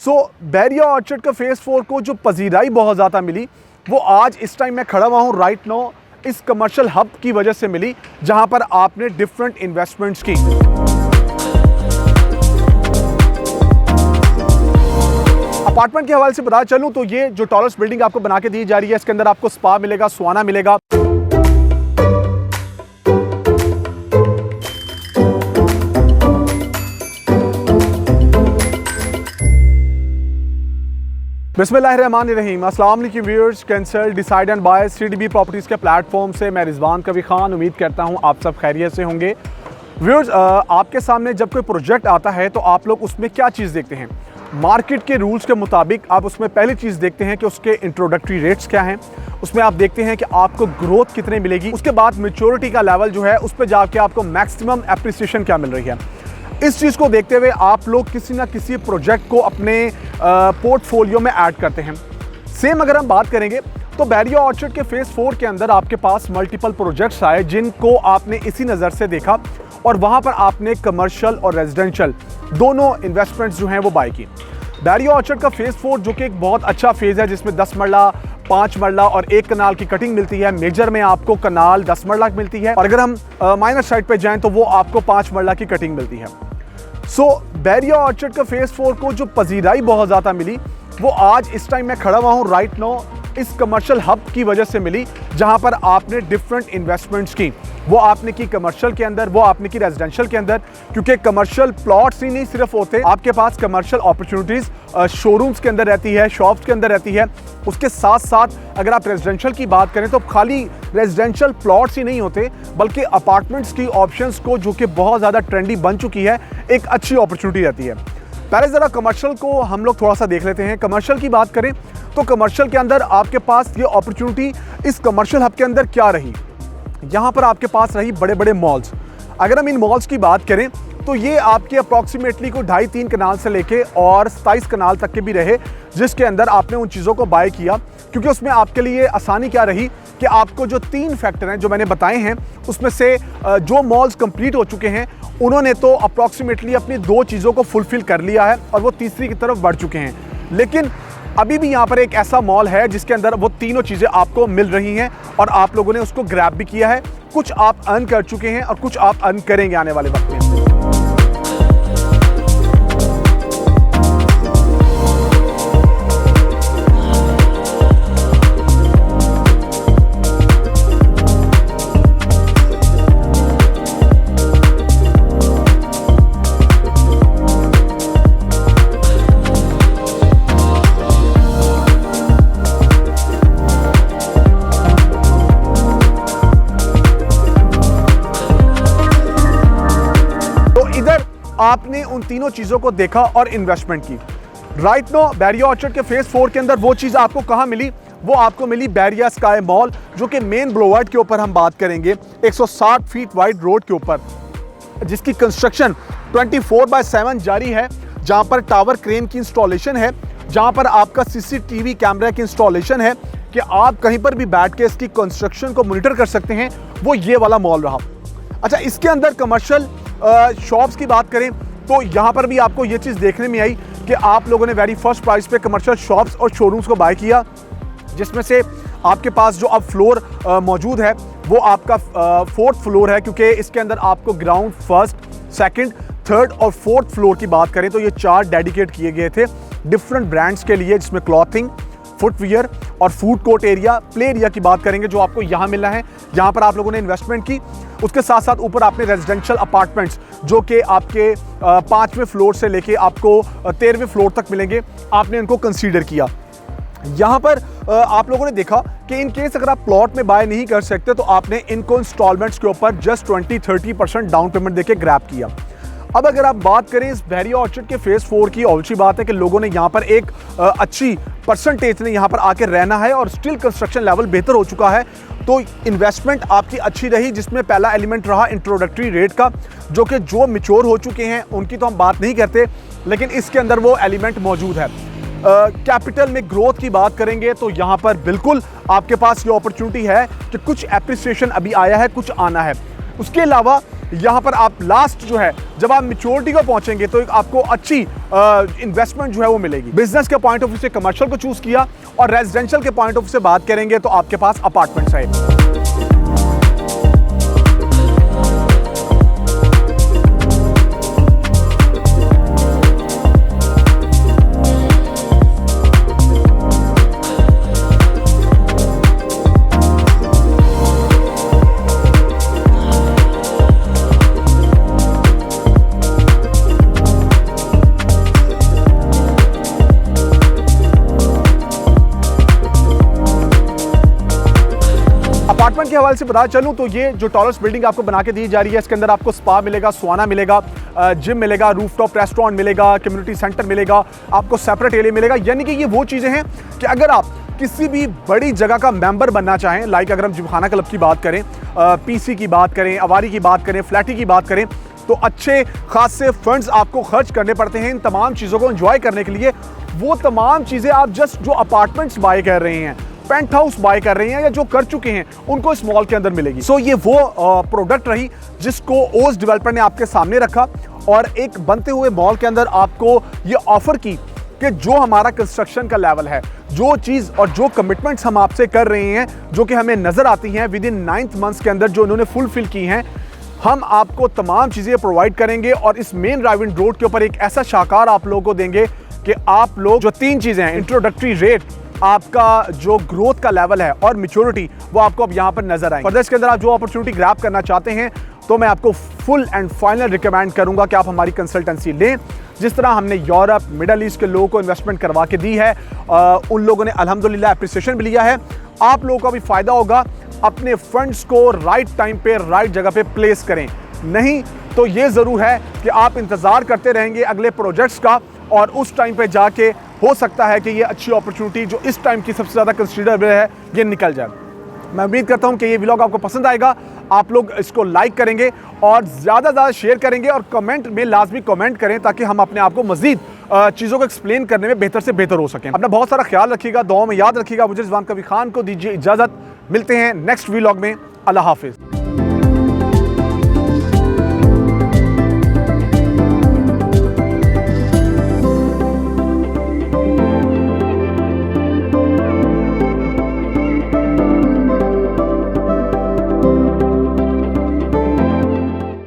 Bairiya orchard का phase 4 को जो पजीराई बहुत ज़्यादा मिली वो आज इस टाइम मैं खड़ा हुआ हूँ राइट नाउ इस कमर्शियल हब की वजह से मिली, जहाँ पर आपने डिफरेंट इन्वेस्टमेंट्स की। अपार्टमेंट के हवाले से बता चलूँ तो ये जो टॉलेस्ट बिल्डिंग आपको बना के दी जा रही है, इसके अंदर आपको स्पा मिलेगा, सुहाना मिलेगा। बिस्मिल्लाहिर्रहमानिर्रहीम। अस्सलाम वालेकुम viewers, consult decide and buy CDB properties के प्लेटफॉर्म से मैं रिजवान कवी खान उम्मीद करता हूं आप सब खैरियत से होंगे। व्यूअर्स, आपके सामने जब कोई प्रोजेक्ट आता है तो आप लोग उसमें क्या चीज़ देखते हैं? मार्केट के रूल्स के मुताबिक आप उसमें पहली चीज़ देखते हैं कि उसके इंट्रोडक्टरी रेट्स क्या हैं, उसमें आप देखते हैं कि आपको ग्रोथ कितने मिलेगी, उसके बाद मैच्योरिटी का लेवल जो है उस पर जाके आपको मैक्सिमम एप्रिसिएशन क्या मिल रही है। इस चीज़ को देखते हुए आप लोग किसी ना किसी प्रोजेक्ट को अपने पोर्टफोलियो में ऐड करते हैं। सेम अगर हम बात करेंगे तो बैरिया ऑर्चर्ड के फेज़ 4 के अंदर आपके पास मल्टीपल प्रोजेक्ट्स आए जिनको आपने इसी नज़र से देखा और वहाँ पर आपने कमर्शियल और रेजिडेंशियल दोनों इन्वेस्टमेंट्स जो हैं वो बाय की। बैरिया ऑर्चर्ड का फेज़ 4 जो कि एक बहुत अच्छा फेज़ है जिसमें 10 मरला, 5 मरला और 1 कनाल की कटिंग मिलती है। मेजर में आपको कनाल 10 मरला मिलती है और अगर हम माइनर साइड पे जाएं तो वो आपको 5 मरला की कटिंग मिलती है। बैरिया ऑर्चर्ड का फेज़ 4 को जो पजीराई बहुत ज़्यादा मिली वो आज इस टाइम मैं खड़ा हुआ हूँ राइट नाउ इस कमर्शियल हब की वजह से मिली, जहाँ पर आपने डिफरेंट इन्वेस्टमेंट्स की। वो आपने की कमर्शियल के अंदर, वो आपने की रेजिडेंशियल के अंदर, क्योंकि कमर्शियल प्लॉट्स ही नहीं सिर्फ होते, आपके पास कमर्शियल अपॉर्चुनिटीज़ शोरूम्स के अंदर रहती है, शॉप्स के अंदर रहती है। उसके साथ साथ अगर आप रेजिडेंशियल की बात करें तो खाली रेजिडेंशियल प्लॉट्स ही नहीं होते बल्कि अपार्टमेंट्स की ऑप्शंस को, जो कि बहुत ज़्यादा ट्रेंडी बन चुकी है, एक अच्छी अपॉर्चुनिटी रहती है। पहले ज़रा कमर्शियल को हम लोग थोड़ा सा देख लेते हैं। कमर्शियल की बात करें तो कमर्शियल के अंदर आपके पास ये अपॉर्चुनिटी इस कमर्शियल हब के अंदर क्या रही? यहाँ पर आपके पास रही बड़े बड़े मॉल्स। अगर हम इन मॉल्स की बात करें तो ये आपके अप्रॉक्सीमेटली को 2.5-3 कनाल से लेके और 27 कनाल तक के भी रहे, जिसके अंदर आपने उन चीज़ों को बाय किया, क्योंकि उसमें आपके लिए आसानी क्या रही कि आपको जो 3 फैक्टर हैं जो मैंने बताए हैं उसमें से जो मॉल्स कंप्लीट हो चुके हैं उन्होंने तो अप्रॉक्सीमेटली अपनी 2 चीज़ों को फुलफिल कर लिया है और वो तीसरी की तरफ बढ़ चुके हैं। लेकिन अभी भी यहाँ पर एक ऐसा मॉल है जिसके अंदर वो तीनों चीज़ें आपको मिल रही हैं और आप लोगों ने उसको ग्रैब भी किया है। कुछ आप अर्न कर चुके हैं और कुछ आप अर्न करेंगे आने वाले वक्त में। आपने उन तीनों चीज़ों को देखा और इन्वेस्टमेंट की। राइट नाउ बैरिया ऑर्चर्ड के फेज़ 4 के अंदर वो चीज़ आपको कहाँ मिली? वो आपको मिली बैरिया स्काई मॉल, जो कि मेन ब्लोवर्ड के ऊपर हम बात करेंगे 160 फीट वाइड रोड के ऊपर, जिसकी कंस्ट्रक्शन 24/7 जारी है, जहाँ पर टावर क्रेन की इंस्टॉलेशन है, जहाँ पर आपका CCTV कैमरा की इंस्टॉलेशन है कि आप कहीं पर भी बैठ के इसकी कंस्ट्रक्शन को मॉनिटर कर सकते हैं। वो ये वाला मॉल रहा। अच्छा, इसके अंदर कमर्शियल शॉप्स की बात करें तो यहाँ पर भी आपको ये चीज़ देखने में आई कि आप लोगों ने वेरी फर्स्ट प्राइस पे कमर्शियल शॉप्स और शोरूम्स को बाय किया, जिसमें से आपके पास जो अब फ्लोर मौजूद है वो आपका 4th फ्लोर है, क्योंकि इसके अंदर आपको ग्राउंड, 1st, 2nd, 3rd और 4th फ्लोर की बात करें तो ये 4 डेडिकेट किए गए थे डिफरेंट ब्रांड्स के लिए, जिसमें क्लॉथिंग, फुटवियर और food court area, play area की बात करेंगे जो आपको यहाँ मिलना है। यहाँ पर आप लोगों ने इन्वेस्टमेंट की। उसके साथ साथ ऊपर आपने रेजिडेंशियल अपार्टमेंट्स जो कि आपके 5वें फ्लोर से लेके आपको 13वें फ्लोर तक मिलेंगे, आपने इनको कंसीडर किया। यहाँ पर आप लोगों ने देखा कि इन केस अगर आप प्लॉट में बाय नहीं कर सकते तो आपने इनको इंस्टॉलमेंट्स के ऊपर जस्ट 20-30% डाउन पेमेंट देके ग्रैब किया। अब अगर आप बात करें इस बैरिया ऑर्चर्ड के फेज़ 4 की, ऑब्वियसली बात है कि लोगों ने यहाँ पर एक अच्छी परसेंटेज ने यहाँ पर आके रहना है और स्टिल कंस्ट्रक्शन लेवल बेहतर हो चुका है, तो इन्वेस्टमेंट आपकी अच्छी रही, जिसमें पहला एलिमेंट रहा इंट्रोडक्टरी रेट का, जो कि जो मैच्योर हो चुके हैं उनकी तो हम बात नहीं करते, लेकिन इसके अंदर वो एलिमेंट मौजूद है। कैपिटल में ग्रोथ की बात करेंगे तो यहाँ पर बिल्कुल आपके पास ये अपॉर्चुनिटी है कि कुछ एप्रिसिएशन अभी आया है, कुछ आना है। उसके अलावा यहाँ पर आप लास्ट जो है जब आप मैच्योरिटी को पहुंचेंगे तो एक आपको अच्छी इन्वेस्टमेंट जो है वो मिलेगी। बिजनेस के पॉइंट ऑफ व्यू से कमर्शियल को चूज किया और रेजिडेंशियल के पॉइंट ऑफ व्यू से बात करेंगे तो आपके पास अपार्टमेंट्स है। अपार्टमेंट के हवाले से बता चलूं तो ये जो टॉलेस्ट बिल्डिंग आपको बना के दी जा रही है, इसके अंदर आपको स्पा मिलेगा, सुहाना मिलेगा, जिम मिलेगा, रूफटॉप रेस्टोरेंट मिलेगा, कम्युनिटी सेंटर मिलेगा, आपको सेपरेट एरिया मिलेगा। यानी कि ये वो चीज़ें हैं कि अगर आप किसी भी बड़ी जगह का मेंबर बनना चाहें, लाइक अगर हम जिमखाना क्लब की बात करें, पीसी की बात करें, अवारी की बात करें, फ्लैटी की बात करें, तो अच्छे खासे फंड्स आपको खर्च करने पड़ते हैं इन तमाम चीज़ों को एंजॉय करने के लिए। वो तमाम चीज़ें आप जस्ट जो अपार्टमेंट्स बाय कर रहे हैं, पेंट हाउस बाय कर रहे हैं या जो कर चुके हैं, उनको इस मॉल के अंदर मिलेगी। सो ये वो प्रोडक्ट रही जिसको ओस डेवलपर ने आपके सामने रखा और एक बनते हुए मॉल के अंदर आपको ये ऑफर की कि जो हमारा कंस्ट्रक्शन का लेवल है, जो चीज़ और जो कमिटमेंट्स हम आपसे कर रहे हैं, जो कि हमें नज़र आती हैं विद इन 9 मंथ्स के अंदर जो उन्होंने फुलफिल की हैं, हम आपको तमाम चीज़ें प्रोवाइड करेंगे और इस मेन ड्राइविंग रोड के ऊपर एक ऐसा शाहकार आप लोगों को देंगे कि आप लोग जो 3 चीज़ें हैं, इंट्रोडक्टरी रेट, आपका जो ग्रोथ का लेवल है और मैच्योरिटी, वो आपको अब यहाँ पर नजर आएगी। फर्दर इसके अंदर आप जो अपॉर्चुनिटी ग्रैब करना चाहते हैं तो मैं आपको फुल एंड फाइनल रिकमेंड करूंगा कि आप हमारी कंसल्टेंसी लें। जिस तरह हमने यूरोप, मिडल ईस्ट के लोगों को इन्वेस्टमेंट करवा के दी है, उन लोगों ने अल्हम्दुलिल्लाह एप्रिसिएशन भी लिया है। आप लोगों का भी फायदा होगा। अपने फंड्स को राइट टाइम पे राइट जगह पे प्लेस करें, नहीं तो ये ज़रूर है कि आप इंतज़ार करते रहेंगे अगले प्रोजेक्ट्स का और उस टाइम पे जाके हो सकता है कि ये अच्छी अपॉर्चुनिटी जो इस टाइम की सबसे ज़्यादा कंसिडरेबल है ये निकल जाए। मैं उम्मीद करता हूँ कि ये व्लॉग आपको पसंद आएगा। आप लोग इसको लाइक करेंगे और ज़्यादा से ज़्यादा शेयर करेंगे और कमेंट में लाजमी कमेंट करें ताकि हम अपने आप को मज़ीद चीज़ों को एक्सप्लेन करने में बेहतर से बेहतर हो सकें। अपना बहुत सारा ख्याल रखिएगा, दुआओं में याद रखिएगा। मुझे रिजवान कबीर खान को दीजिए इजाज़त। मिलते हैं नेक्स्ट व्लॉग में। अल्लाह हाफिज़।